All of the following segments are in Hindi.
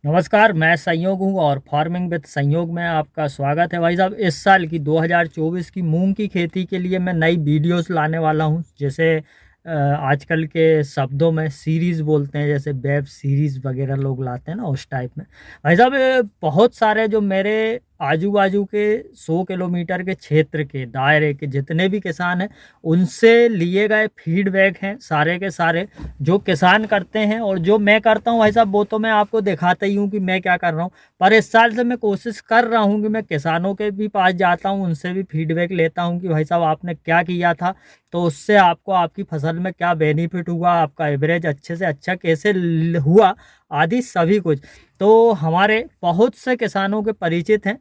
नमस्कार, मैं संयोग हूँ और फार्मिंग विद संयोग में आपका स्वागत है। भाई साहब, इस साल की 2024 की मूंग की खेती के लिए मैं नई वीडियोस लाने वाला हूँ। जैसे आजकल के शब्दों में सीरीज़ बोलते हैं, जैसे वेब सीरीज़ वगैरह लोग लाते हैं ना, उस टाइप में। भाई साहब, बहुत सारे जो मेरे आजू बाजू के 100 किलोमीटर के क्षेत्र के दायरे के जितने भी किसान हैं, उनसे लिए गए फीडबैक हैं सारे के सारे, जो किसान करते हैं और जो मैं करता हूँ। भाई साहब, वो तो मैं आपको दिखाता ही हूँ कि मैं क्या कर रहा हूँ, पर इस साल से मैं कोशिश कर रहा हूँ कि मैं किसानों के भी पास जाता हूँ, उनसे भी फीडबैक लेता हूँ कि भाई साहब आपने क्या किया था, तो उससे आपको आपकी फसल में क्या बेनिफिट हुआ, आपका एवरेज अच्छे से अच्छा कैसे हुआ, आदि सभी कुछ। तो हमारे बहुत से किसानों के परिचित हैं,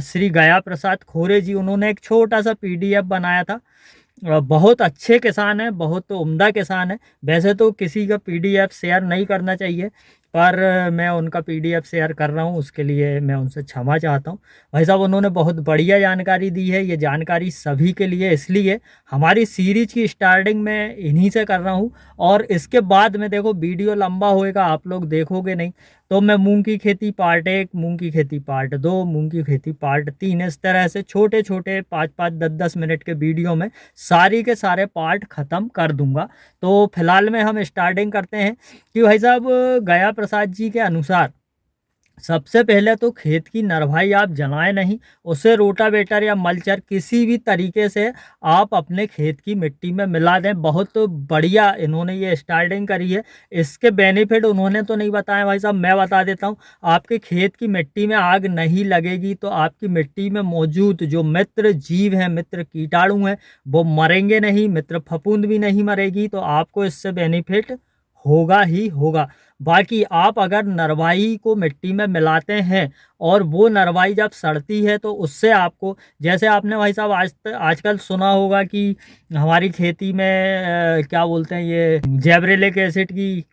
श्री गया प्रसाद खोरे जी, उन्होंने एक छोटा सा पीडीएफ बनाया था। बहुत अच्छे किसान हैं, बहुत उम्दा किसान हैं। वैसे तो किसी का पीडीएफ शेयर नहीं करना चाहिए, पर मैं उनका पीडीएफ शेयर कर रहा हूँ, उसके लिए मैं उनसे क्षमा चाहता हूँ। भाई साहब, उन्होंने बहुत बढ़िया जानकारी दी है। ये जानकारी सभी के लिए, इसलिए हमारी सीरीज की स्टार्टिंग में इन्हीं से कर रहा हूँ। और इसके बाद में देखो वीडियो लंबा होएगा, आप लोग देखोगे नहीं, तो मैं मूंग की खेती पार्ट 1, मूंग की खेती पार्ट 2, मूंग की खेती पार्ट 3, इस तरह से छोटे छोटे 5-5, 10-10 मिनट के वीडियो में सारी के सारे पार्ट ख़त्म कर दूंगा। तो फिलहाल में हम स्टार्टिंग करते हैं कि भाई साहब, गया प्रसाद जी के अनुसार सबसे पहले तो खेत की नरभाई आप जलाएं नहीं, उसे रोटावेटर या मल्चर किसी भी तरीके से आप अपने खेत की मिट्टी में मिला दें। बहुत बढ़िया इन्होंने ये स्टार्टिंग करी है। इसके बेनिफिट उन्होंने तो नहीं बताए भाई साहब, मैं बता देता हूँ। आपके खेत की मिट्टी में आग नहीं लगेगी, तो आपकी मिट्टी में मौजूद जो मित्र जीव हैं, मित्र कीटाणु हैं, वो मरेंगे नहीं, मित्र फफूंद भी नहीं मरेगी, तो आपको इससे बेनिफिट होगा ही होगा। बाकी आप अगर नरवाई को मिट्टी में मिलाते हैं और वो नरवाई जब सड़ती है, तो उससे आपको, जैसे आपने भाई साहब आजकल सुना होगा कि हमारी खेती में क्या बोलते हैं, ये जैबरेलिक एसिड की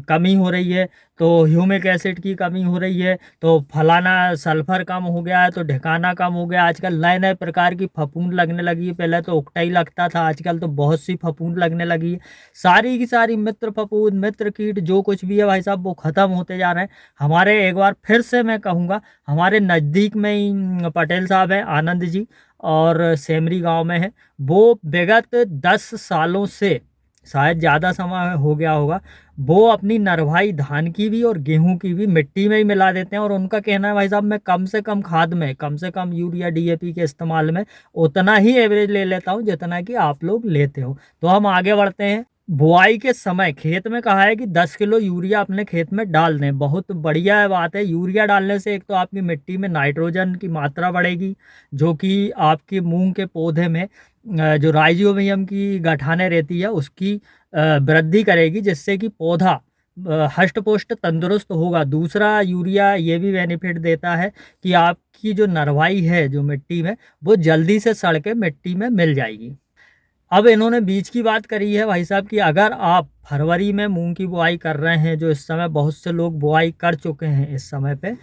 कमी हो रही है, तो ह्यूमिक एसिड की कमी हो रही है, तो फलाना सल्फर कम हो गया है, तो ढिकाना कम हो गया। आजकल नए नए प्रकार की फफूंद लगने लगी है। पहले तो उकटाई लगता था, आजकल तो बहुत सी फफूंद लगने लगी है। सारी की सारी मित्र फफूंद, मित्र कीट, जो कुछ भी है भाई साहब, वो खत्म होते जा रहे हैं। हमारे, एक बार फिर से मैं कहूँगा, हमारे नज़दीक में ही पटेल साहब हैं, आनंद जी, और सेमरी गांव में है। वो विगत 10 सालों से, शायद ज़्यादा समय हो गया होगा, वो अपनी नरभाई धान की भी और गेहूं की भी मिट्टी में ही मिला देते हैं। और उनका कहना है भाई साहब, मैं कम से कम खाद में, कम से कम यूरिया डीएपी के इस्तेमाल में उतना ही एवरेज ले लेता हूं जितना कि आप लोग लेते हो। तो हम आगे बढ़ते हैं। बुआई के समय खेत में कहा है कि 10 किलो यूरिया अपने खेत में डाल दें। बहुत बढ़िया बात है। यूरिया डालने से एक तो आपकी मिट्टी में नाइट्रोजन की मात्रा बढ़ेगी, जो कि आपके मूंग के पौधे में जो राइजोबियम की गठाने रहती है, उसकी वृद्धि करेगी, जिससे कि पौधा हष्ट पुष्ट तंदुरुस्त होगा। दूसरा, यूरिया ये भी बेनिफिट देता है कि आपकी जो नरवाई है जो मिट्टी में, वो जल्दी से सड़ के मिट्टी में मिल जाएगी। अब इन्होंने बीज की बात करी है भाई साहब, कि अगर आप फरवरी में मूंग की बुआई कर रहे हैं, जो इस समय बहुत से लोग बुआई कर चुके हैं इस समय पे,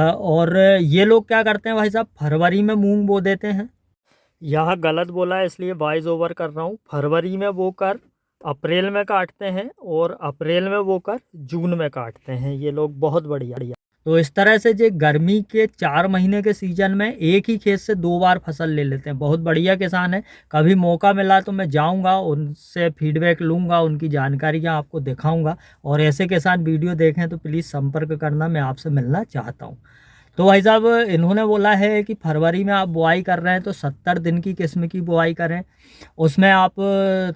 और ये लोग क्या करते हैं भाई साहब, फरवरी में मूंग बो देते हैं। यहाँ गलत बोला है, इसलिए वॉइस ओवर कर रहा हूँ। फरवरी में बो कर अप्रैल में काटते हैं, और अप्रैल में बो कर जून में काटते हैं ये लोग। बहुत बढ़िया। तो इस तरह से जो गर्मी के 4 महीने के सीजन में एक ही खेत से 2 बार फसल ले लेते हैं। बहुत बढ़िया किसान है। कभी मौका मिला तो मैं जाऊंगा, उनसे फीडबैक लूंगा, उनकी जानकारियाँ आपको दिखाऊंगा। और ऐसे किसान वीडियो देखें तो प्लीज़ संपर्क करना, मैं आपसे मिलना चाहता हूँ। तो भाई साहब, इन्होंने बोला है कि फरवरी में आप बुआई कर रहे हैं, तो 70 दिन की किस्म की बुआई करें। उसमें आप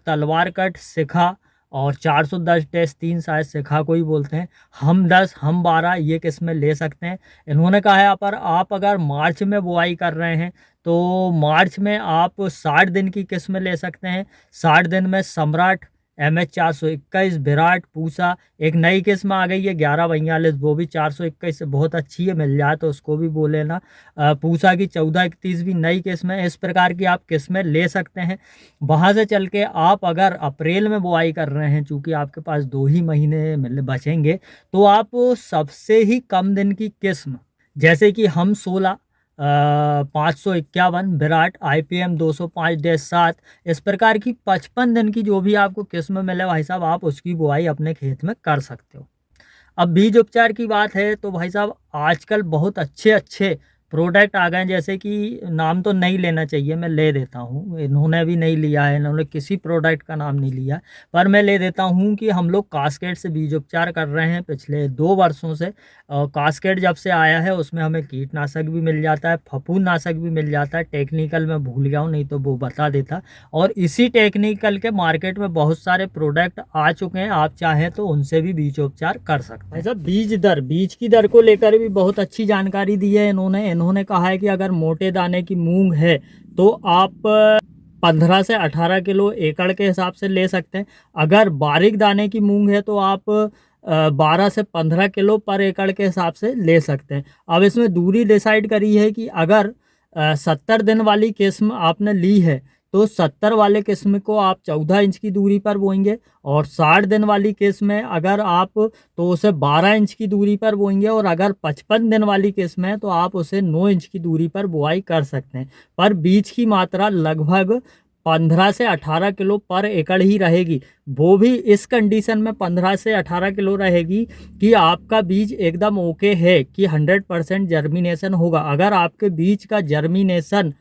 तलवार कट, शिखा और 410-3 शायद शिखा को ही बोलते हैं, हम 10, हम 12, ये किस्में ले सकते हैं। इन्होंने कहा है, पर आप अगर मार्च में बुआई कर रहे हैं, तो मार्च में आप 60 दिन की किस्में ले सकते हैं। 60 दिन में सम्राट, MH 421, विराट, पूसा, एक नई किस्म आ गई है 1142, वो भी 421 से बहुत अच्छी है, मिल जाए तो उसको भी बोले ना। पूसा की 1431 भी नई किस्म है। इस प्रकार की आप किस्में ले सकते हैं। वहाँ से चल के आप अगर अप्रैल में बुआई कर रहे हैं, चूँकि आपके पास 2 ही महीने मिल बचेंगे, तो आप सबसे ही कम दिन की किस्म, जैसे कि हम 16, 551, विराट, IPM 205-7, इस प्रकार की 55 दिन की जो भी आपको किस्म मिले भाई साहब, आप उसकी बुआई अपने खेत में कर सकते हो। अब बीज उपचार की बात है तो भाई साहब आजकल बहुत अच्छे अच्छे प्रोडक्ट आ गए हैं, जैसे कि नाम तो नहीं लेना चाहिए, मैं ले देता हूँ, इन्होंने भी नहीं लिया है, इन्होंने किसी प्रोडक्ट का नाम नहीं लिया, पर मैं ले देता हूँ कि हम लोग कास्केड से बीज उपचार कर रहे हैं पिछले 2 वर्षों से। कास्केड जब से आया है उसमें हमें कीटनाशक भी मिल जाता है, फफूंदनाशक भी मिल जाता है, टेक्निकल मैं भूल गया हूँ नहीं तो वो बता देता। और इसी टेक्निकल के मार्केट में बहुत सारे प्रोडक्ट आ चुके हैं, आप चाहें तो उनसे भी बीजोपचार कर सकते हैं। ऐसा बीज की दर को लेकर भी बहुत अच्छी जानकारी दी है इन्होंने कहा है कि अगर मोटे दाने की मूंग है तो आप 15 से 18 किलो एकड़ के हिसाब से ले सकते हैं। अगर बारीक दाने की मूंग है तो आप 12 से 15 किलो पर एकड़ के हिसाब से ले सकते हैं। अब इसमें दूरी डिसाइड करी है कि अगर 70 दिन वाली किस्म आपने ली है तो 70 वाले किस्म को आप 14 इंच की दूरी पर बोएंगे, और 60 दिन वाली किस्म है अगर आप तो उसे 12 इंच की दूरी पर बोएंगे, और अगर 55 दिन वाली किस्म है तो आप उसे 9 इंच की दूरी पर बुआई कर सकते हैं। पर बीज की मात्रा लगभग 15 से 18 किलो पर एकड़ ही रहेगी, वो भी इस कंडीशन में 15 से 18 किलो रहेगी कि आपका बीज एकदम ओके है कि 100% जर्मिनेशन होगा। अगर आपके बीज का जर्मिनेशन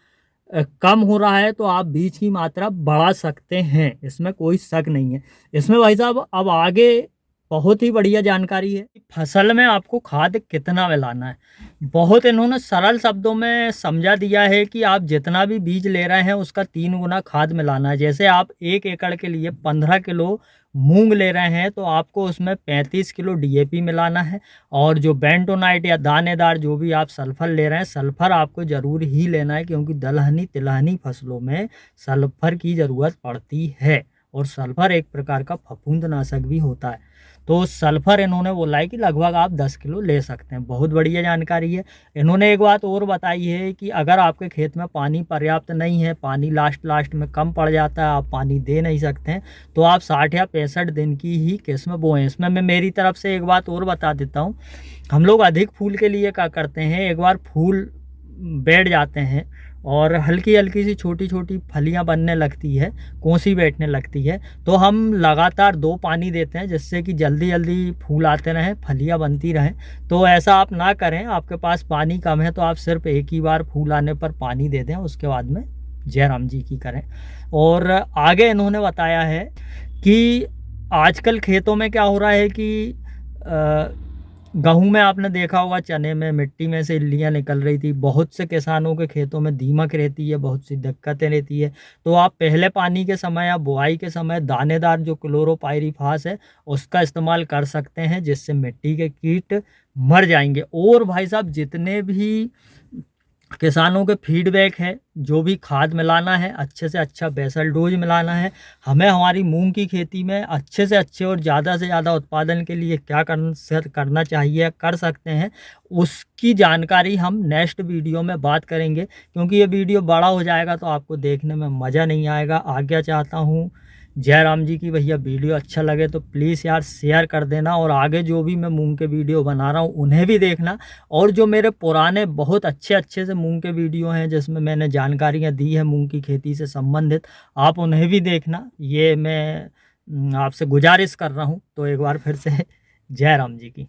कम हो रहा है तो आप बीज की मात्रा बढ़ा सकते हैं, इसमें कोई शक नहीं है। इसमें भाई साहब अब आगे बहुत ही बढ़िया जानकारी है, फसल में आपको खाद कितना मिलाना है। बहुत इन्होंने सरल शब्दों में समझा दिया है कि आप जितना भी बीज ले रहे हैं उसका 3 गुना खाद मिलाना है। जैसे आप 1 एकड़ के लिए 15 किलो मूंग ले रहे हैं तो आपको उसमें 35 किलो डीएपी मिलाना है, और जो बेंटोनाइट या दानेदार जो भी आप सल्फर ले रहे हैं, सल्फर आपको ज़रूर ही लेना है, क्योंकि दलहनी तिलहनी फसलों में सल्फर की ज़रूरत पड़ती है, और सल्फर एक प्रकार का फफूंदनाशक भी होता है। तो सल्फर इन्होंने बोला है कि लगभग आप 10 किलो ले सकते हैं। बहुत बढ़िया जानकारी है। इन्होंने एक बात और बताई है कि अगर आपके खेत में पानी पर्याप्त नहीं है, पानी लास्ट में कम पड़ जाता है, आप पानी दे नहीं सकते हैं, तो आप 60 या 65 दिन की ही किस्म बोएं। इसमें मैं मेरी तरफ से एक बात और बता देता हूँ। हम लोग अधिक फूल के लिए क्या करते हैं, एक बार फूल बैठ जाते हैं और हल्की हल्की सी छोटी छोटी फलियां बनने लगती है, कोसी बैठने लगती है, तो हम लगातार 2 पानी देते हैं जिससे कि जल्दी जल्दी फूल आते रहें, फलियां बनती रहें। तो ऐसा आप ना करें, आपके पास पानी कम है तो आप सिर्फ एक ही बार फूल आने पर पानी दे दें, उसके बाद में जय राम जी की करें। और आगे इन्होंने बताया है कि आजकल खेतों में क्या हो रहा है कि गेहूं में आपने देखा होगा, चने में मिट्टी में से इल्लियाँ निकल रही थी, बहुत से किसानों के खेतों में दीमक रहती है, बहुत सी दिक्कतें रहती है। तो आप पहले पानी के समय या बुआई के समय दानेदार जो क्लोरोपाइरीफास है उसका इस्तेमाल कर सकते हैं, जिससे मिट्टी के कीट मर जाएंगे। और भाई साहब जितने भी किसानों के फीडबैक है, जो भी खाद मिलाना है अच्छे से अच्छा बेसल डोज मिलाना है, हमें हमारी मूंग की खेती में अच्छे से अच्छे और ज़्यादा से ज़्यादा उत्पादन के लिए क्या करना चाहिए, कर सकते हैं, उसकी जानकारी हम नेक्स्ट वीडियो में बात करेंगे। क्योंकि ये वीडियो बड़ा हो जाएगा तो आपको देखने में मज़ा नहीं आएगा। आज्ञा चाहता हूँ जय राम जी की। भैया वीडियो अच्छा लगे तो प्लीज़ यार शेयर कर देना, और आगे जो भी मैं मूंग के वीडियो बना रहा हूँ उन्हें भी देखना। और जो मेरे पुराने बहुत अच्छे से मूंग के वीडियो हैं जिसमें मैंने जानकारियाँ दी है मूंग की खेती से संबंधित, आप उन्हें भी देखना, ये मैं आपसे गुजारिश कर रहा हूँ। तो एक बार फिर से जय राम जी की।